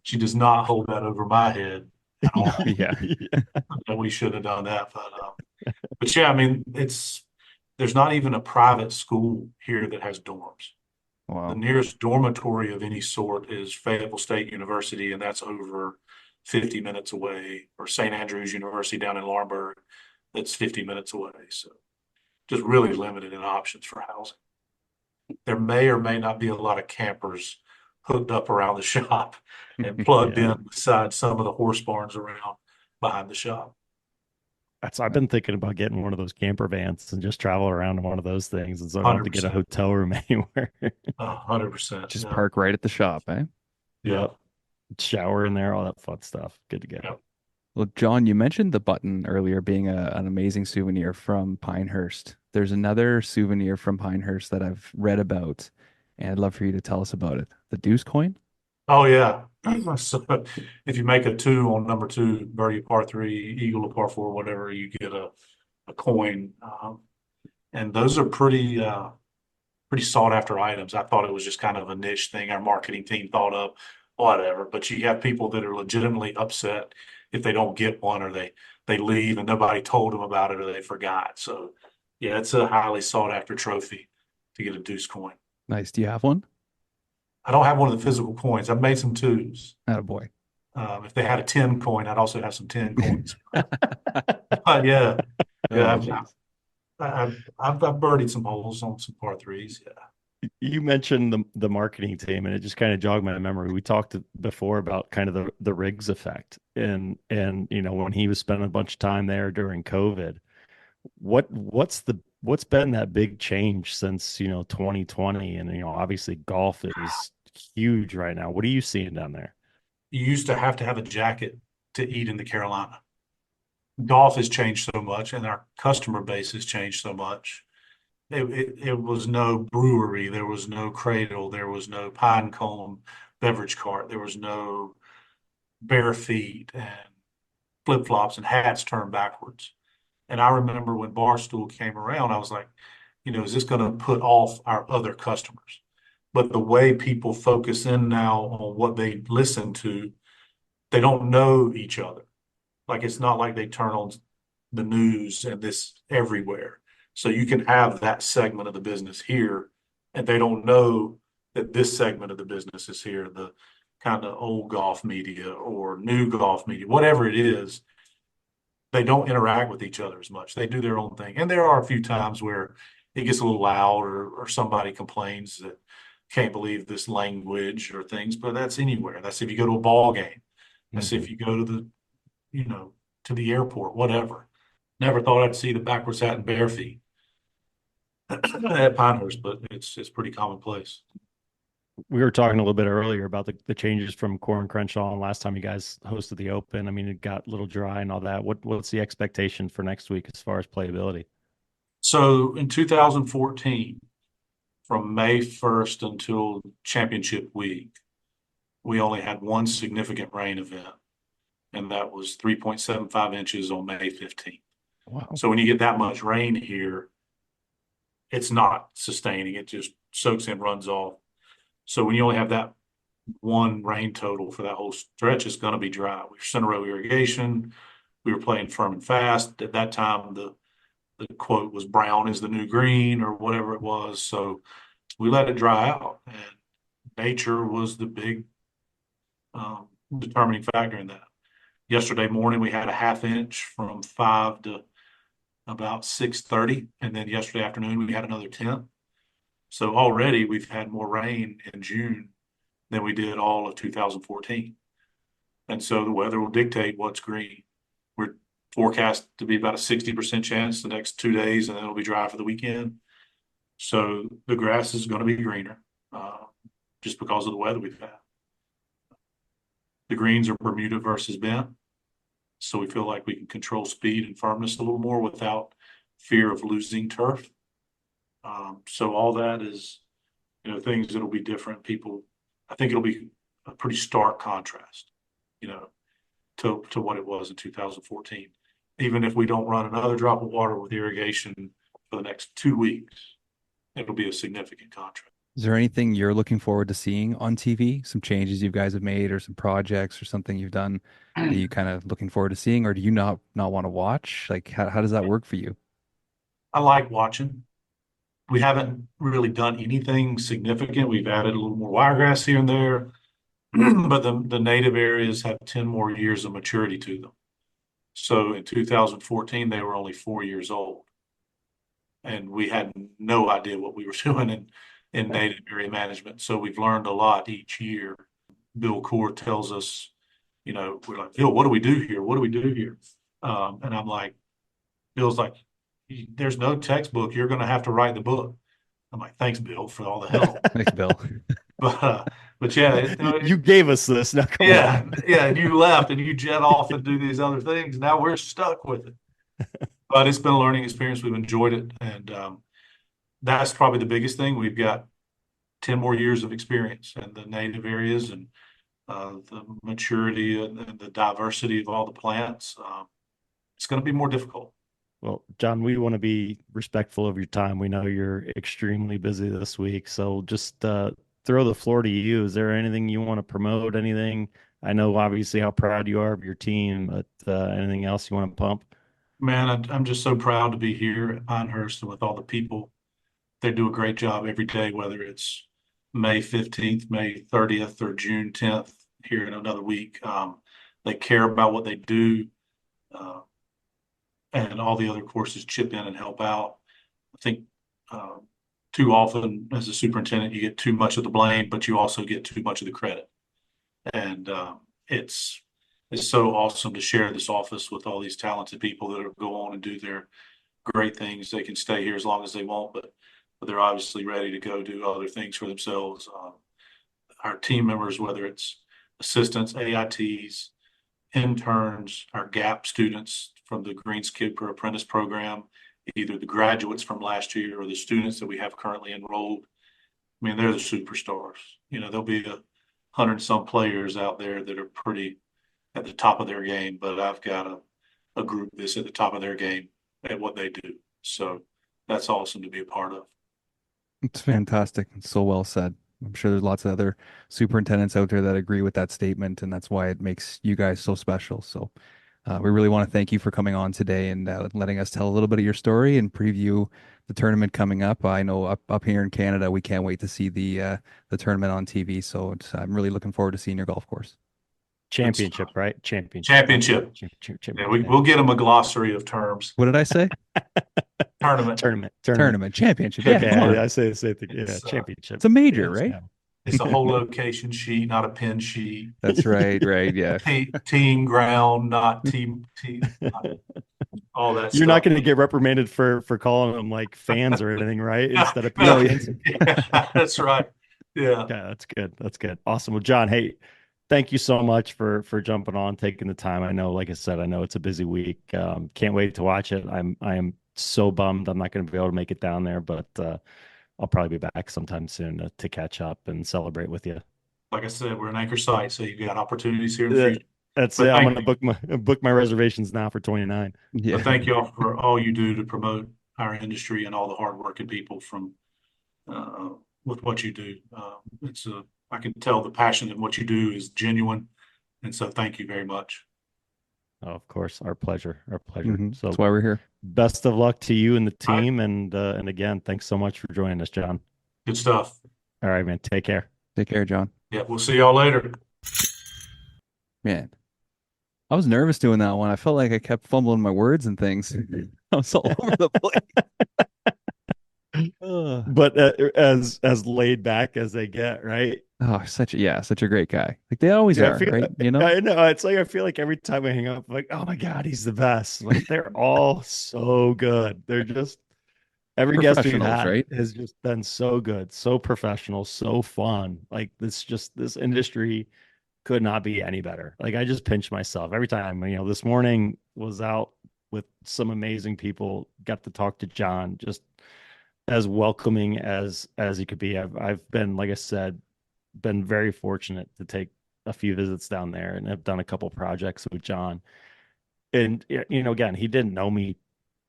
She does not hold that over my head at all. Yeah. We should have done that. But yeah, I mean, there's not even a private school here that has dorms. The Wow. nearest dormitory of any sort is Fayetteville State University, and that's over 50 minutes away, or St. Andrews University down in Laurinburg, that's 50 minutes away. So just really limited in options for housing. There may or may not be a lot of campers hooked up around the shop and plugged Yeah. in beside some of the horse barns around behind the shop. I've been thinking about getting one of those camper vans and just travel around in one of those things, and so I don't have to get a 100%. hotel room anywhere. 100%. Just Yeah. park right at the shop, eh? Yeah. Shower in there, all that fun stuff. Good to go. Yeah. Well, John, you mentioned the button earlier being an amazing souvenir from Pinehurst. There's another souvenir from Pinehurst that I've read about, and I'd love for you to tell us about it. The Deuce coin? Oh, yeah. So if you make a two on number two, birdie par three, eagle to par four, whatever, you get a coin. And those are pretty sought after items. I thought it was just kind of a niche thing our marketing team thought of, whatever. But you have people that are legitimately upset if they don't get one, or they leave and nobody told them about it, or they forgot. So yeah, it's a highly sought after trophy to get a Deuce coin. Nice. Do you have one? I don't have one of the physical coins. I've made some twos. Attaboy. If they had a 10 coin, I'd also have some 10 coins. But yeah, Oh, geez. I've birdied some holes on some par threes. Yeah. You mentioned the marketing team, and it just kind of jogged my memory. We talked before about kind of the Riggs effect, and when he was spending a bunch of time there during COVID. What's been that big change since 2020, and obviously golf is huge right now. What are you seeing down there? You used to have a jacket to eat in the Carolina. Golf has changed so much, and our customer base has changed so much. It was no brewery, there was no Cradle, there was no Pine Cone beverage cart, there was no bare feet and flip flops and hats turned backwards. And I remember when Barstool came around, I was like, is this going to put off our other customers? But the way people focus in now on what they listen to, they don't know each other. Like it's not like they turn on the news and this everywhere. So you can have that segment of the business here, and they don't know that this segment of the business is here, the kind of old golf media or new golf media, whatever it is. They don't interact with each other as much. They do their own thing. And there are a few times where it gets a little loud or somebody complains that can't believe this language or things, but that's anywhere. That's if you go to a ball game. That's if Mhm. you go to to the airport, whatever. Never thought I'd see the backwards hat and bare feet at Pinehurst, but it's pretty commonplace. We were talking a little bit earlier about the changes from Corin Crenshaw and last time you guys hosted the Open. I mean, it got a little dry and all that. What's the expectation for next week as far as playability? So in 2014, from May 1st until championship week, we only had one significant rain event, and that was 3.75 inches on May 15th. Wow. So when you get that much rain here, it's not sustaining. It just soaks in, runs off. So when you only have that one rain total for that whole stretch, it's going to be dry. We were center row irrigation. We were playing firm and fast. At that time, the quote was brown is the new green or whatever it was. So we let it dry out, and nature was the big determining factor in that. Yesterday morning, we had a half inch from 5 to about 6:30, and then yesterday afternoon we had another 10. So already we've had more rain in June than we did all of 2014. And so the weather will dictate what's green. We're forecast to be about a 60% chance the next 2 days, and then it'll be dry for the weekend. So the grass is going to be greener just because of the weather we've had. The greens are Bermuda versus bent. So we feel like we can control speed and firmness a little more without fear of losing turf. So all that is, things that'll be different. I think it'll be a pretty stark contrast, you know, to what it was in 2014. Even if we don't run another drop of water with irrigation for the next 2 weeks, it'll be a significant contrast. Is there anything you're looking forward to seeing on TV? Some changes you guys have made or some projects or something you've done that you kind of looking forward to seeing, or do you not want to watch? Like how does that work for you? I like watching. We haven't really done anything significant. We've added a little more wiregrass here and there, but the native areas have 10 more years of maturity to them. So in 2014, they were only 4 years old. And we had no idea what we were doing in native area management. So we've learned a lot each year. Bill Core tells us, we're like, Bill, what do we do here? What do we do here? And I'm like, Bill's like, there's no textbook. You're going to have to write the book. I'm like, thanks, Bill, for all the help. Thanks, Bill. But yeah, You gave us this. Now come yeah, on. yeah. And you left and you jet off and do these other things. Now we're stuck with it. But it's been a learning experience. We've enjoyed it. And that's probably the biggest thing. We've got 10 more years of experience in the native areas and the maturity and the diversity of all the plants. It's going to be more difficult. Well, John, we want to be respectful of your time. We know you're extremely busy this week, so just throw the floor to you. Is there anything you want to promote? Anything? I know obviously how proud you are of your team, but anything else you want to pump? Man, I'm just so proud to be here at Pinehurst and with all the people. They do a great job every day, whether it's May 15th, May 30th, or June 10th here in another week. They care about what they do, uh, and all the other courses chip in and help out. I think too often as a superintendent, you get too much of the blame, but you also get too much of the credit. And it's it's so awesome to share this office with all these talented people that go on and do their great things. They can stay here as long as they want, but they're obviously ready to go do other things for themselves. Our team members, whether it's assistants, AITs, interns, our GAP students from the Greenkeeper Apprentice Program, either the graduates from last year or the students that we have currently enrolled. I mean, they're the superstars. You know, there'll be 100 and some players out there that are pretty at the top of their game, but I've got a group that's at the top of their game at what they do. So that's awesome to be a part of. It's fantastic. It's so well said. I'm sure there's lots of other superintendents out there that agree with that statement, and that's why it makes you guys so special. So, we really want to thank you for coming on today and letting us tell a little bit of your story and preview the tournament coming up. I know up here in Canada, we can't wait to see the tournament on TV. So I'm really looking forward to seeing your golf course. Championship, right? Championship. Championship. Yeah, we'll get them a glossary of terms. What did I say? Tournament. Championship. Yeah, Okay, come on. I say the same thing. Yeah, It's, championship. It's a major, Yes, right? yeah. It's a whole location sheet, not a pin sheet. That's right, right. Yeah. Team ground, not team, all that You're not stuff. going to get reprimanded for calling them like fans or anything, right? Instead of No, patrons. yeah, that's right. Yeah. Yeah, that's good. That's good. Awesome. Well, John, hey, thank you so much for jumping on, taking the time. I know, like I said, I know it's a busy week. Can't wait to watch it. I am so bummed I'm not going to be able to make it down there, but I'll probably be back sometime soon to catch up and celebrate with you. Like I said, we're an anchor site, so you've got opportunities here in the Yeah, future. that's But it. I'm thank going to book my reservations now for 29. Yeah. But thank you all for all you do to promote our industry and all the hardworking people from with what you do. I can tell the passion in what you do is genuine, and so thank you very much. Oh, of course, our pleasure. Our pleasure. So That's why we're here. best of luck to you and the All right. team, and again, thanks so much for joining us, John. Good stuff. All right, man. Take care. Take care, John. Yeah, we'll see y'all later. Man, I was nervous doing that one. I felt like I kept fumbling my words and things. I was all over the place. Ugh. But as laid back as they get, right? Oh, such a great guy. Like they always Yeah, are, right? You know? I know. It's like I feel like every time I hang up, I'm like, oh my God, he's the best. Like they're all so good. They're just every guest we've Professionals, had right? has just been so good, so professional, so fun. Like this industry could not be any better. Like I just pinch myself every time. This morning was out with some amazing people, got to talk to John, just as welcoming as he could be. I've been, like I said, been very fortunate to take a few visits down there and have done a couple projects with John. And again, he didn't know me.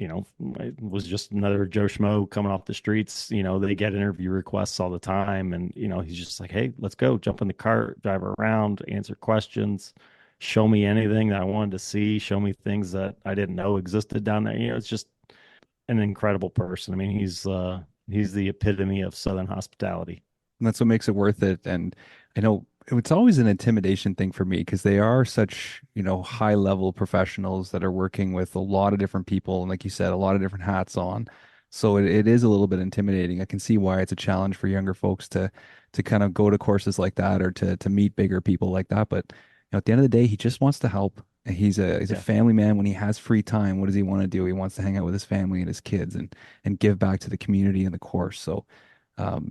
It was just another Joe Schmo coming off the streets. They get interview requests all the time, and he's just like, "Hey, let's go, jump in the car, drive around, answer questions, show me anything that I wanted to see, show me things that I didn't know existed down there." It's just an incredible person. I mean, he's the epitome of Southern hospitality. And that's what makes it worth it. And I know it's always an intimidation thing for me because they are such, high level professionals that are working with a lot of different people. And like you said, a lot of different hats on. So it is a little bit intimidating. I can see why it's a challenge for younger folks to kind of go to courses like that or to meet bigger people like that. But at the end of the day, he just wants to help. And he's a family man. When he has free time, what does he want to do? He wants to hang out with his family and his kids and give back to the community and the course. So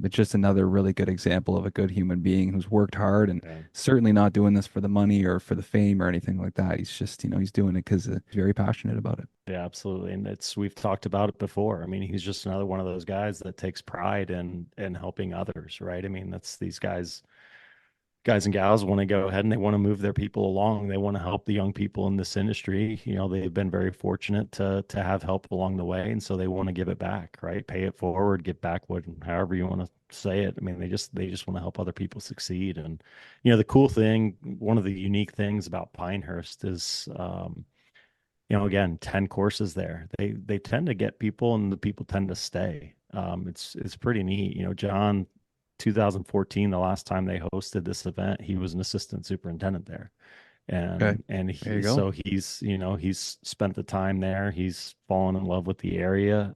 it's just another really good example of a good human being who's worked hard and certainly not doing this for the money or for the fame or anything like that. He's just, he's doing it because he's very passionate about it. Yeah, absolutely. And we've talked about it before. I mean, he's just another one of those guys that takes pride in helping others, right? I mean, that's these guys and gals want to go ahead and they want to move their people along. They want to help the young people in this industry. They've been very fortunate to have help along the way. And so they want to give it back, right? Pay it forward, get back however you want to say it. I mean, they just want to help other people succeed. And, the cool thing, one of the unique things about Pinehurst is, again, 10 courses there. They tend to get people and the people tend to stay. It's pretty neat. John, 2014, the last time they hosted this event, he was an assistant superintendent there. And he's spent the time there. He's fallen in love with the area.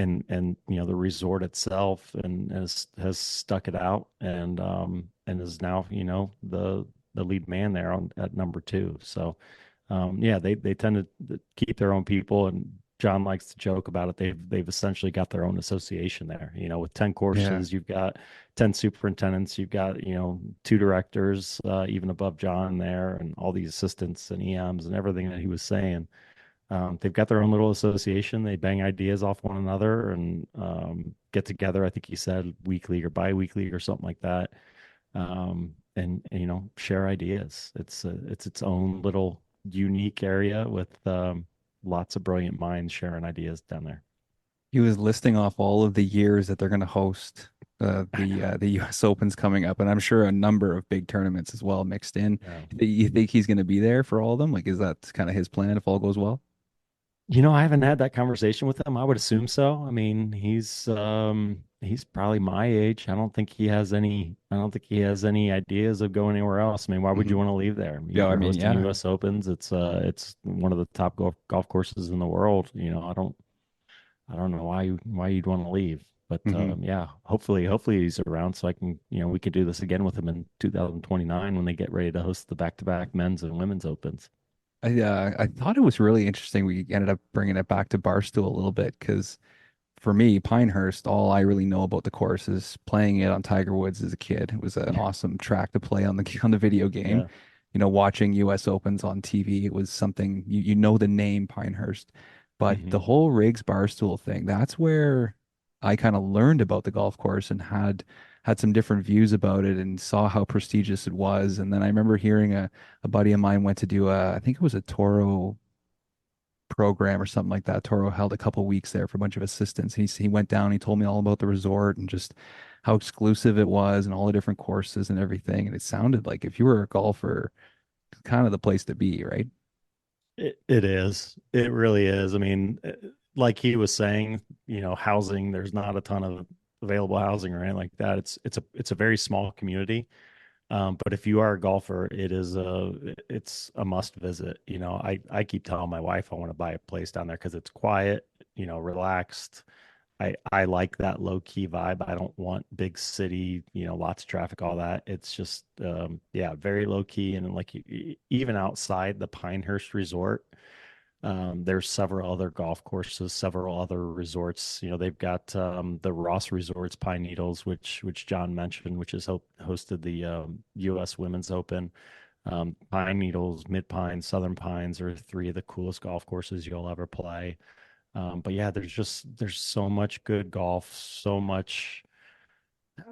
and the resort itself and has stuck it out and is now the lead man there on at number two. So yeah, they tend to keep their own people, and John likes to joke about it. They've essentially got their own association there. With 10 Yeah. courses, you've got 10 superintendents, you've got two directors, even above John there, and all these assistants and EMs and everything that he was saying. They've got their own little association. They bang ideas off one another and get together. I think he said weekly or bi-weekly or something like that, and share ideas. It's its own little unique area with lots of brilliant minds sharing ideas down there. He was listing off all of the years that they're going to host the U.S. Opens coming up, and I'm sure a number of big tournaments as well mixed in. Yeah. You think he's going to be there for all of them? Like, is that kind of his plan if all goes well? I haven't had that conversation with him. I would assume so. I mean, he's probably my age. I don't think he has any ideas of going anywhere else. I mean, why would you Mhm. want to leave there? Yeah, I You're mean, hosting yeah. US Opens. It's one of the top golf courses in the world. I don't know why you'd want to leave. But Hmm. yeah, hopefully he's around so I can, we could do this again with him in 2029 when they get ready to host the back-to-back men's and women's opens. I thought it was really interesting. We ended up bringing it back to Barstool a little bit because for me, Pinehurst, all I really know about the course is playing it on Tiger Woods as a kid. It was an awesome track to play on the on the video game. Yeah. Watching U.S. Opens on TV, it was something you know the name Pinehurst, but the Hmm. whole Riggs Barstool thing, that's where I kind of learned about the golf course and had some different views about it and saw how prestigious it was. And then I remember hearing a buddy of mine went to do I think it was a Toro program or something like that. Toro held a couple weeks there for a bunch of assistants. He went down, he told me all about the resort and just how exclusive it was and all the different courses and everything. And it sounded like if you were a golfer, kind of the place to be, right? It is. It really is. I mean, like he was saying, housing, there's not a ton of available housing or anything like that. It's a very small community. But if you are a golfer, it's a must visit. I keep telling my wife I want to buy a place down there because it's quiet, relaxed. I like that low key vibe. I don't want big city, lots of traffic, all that. It's just yeah, very low key. And like even outside the Pinehurst Resort, there's several other golf courses, several other resorts. They've got the Ross Resorts Pine Needles, which John mentioned, which has hosted the U.S. Women's Open. Pine Needles, Mid Pines, Southern Pines are three of the coolest golf courses you'll ever play. But yeah, there's so much good golf, so much.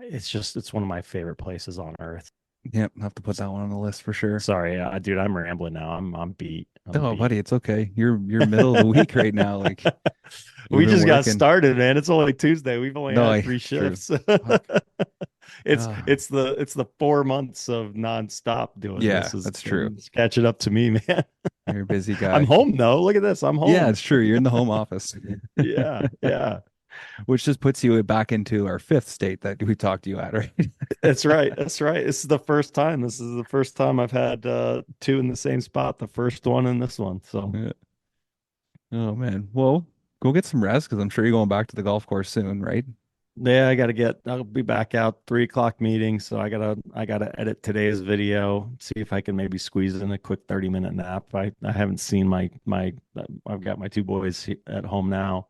It's one of my favorite places on earth. Yep, I'll have to put that one on the list for sure. Sorry, dude, I'm rambling now. I'm beat. I'm Oh, beat. buddy, it's okay. You're middle of the week right now. Like you've We been just got working. started, man. It's only Tuesday. We've only No, had I three true. shifts. Fuck. It's Ah, it's the it's the 4 months of nonstop doing yeah, this is that's true. it's catching up to me, man. You're a busy I'm guy. home though. Look at this. I'm Yeah, home. it's true. You're in the home office, Yeah, yeah. which just puts you back into our fifth state that we talked to you at, right? That's right. That's right. This is the first time. This is the first time I've had two in the same spot. The first one and this one. So Yeah. Oh man. Well, go get some rest because I'm sure you're going back to the golf course soon, right? yeah, I'll be back out 3 o'clock meeting. So I gotta edit today's video, see if I can maybe squeeze in a quick 30-minute nap. I haven't seen I've got my two boys at home now.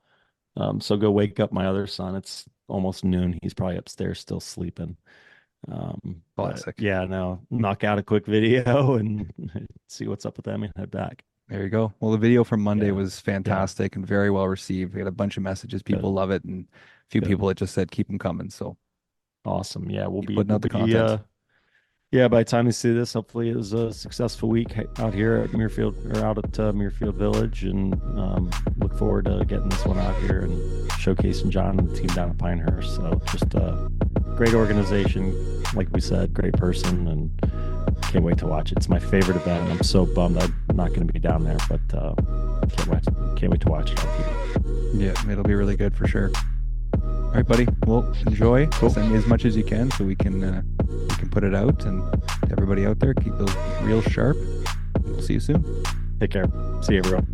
So go wake up my other son. It's almost noon. He's probably upstairs still sleeping. But Classic. yeah, no, knock out a quick video and see what's up with them and head back. There you go. Well, the video from Monday Yeah, was yeah, fantastic and very well received. We had a bunch of messages. good, People love it, and a few good, people that just said keep them coming. So awesome. Yeah, keep putting out the content. yeah, by the time you see this, hopefully it was a successful week out here at Muirfield or out at Muirfield Village, and look forward to getting this one out here and showcasing John and the team down at Pinehurst. So just a great organization, like we said, great person, and can't wait to watch it. It's my favorite event. I'm so bummed I'm not going to be down there, but can't wait to watch it on TV. Yeah, it'll be really good for sure. All right, buddy. Well, enjoy. Cool. Send me as much as you can so we can put it out. And everybody out there, keep those reels sharp. We'll see you soon. Take care. See you, everyone.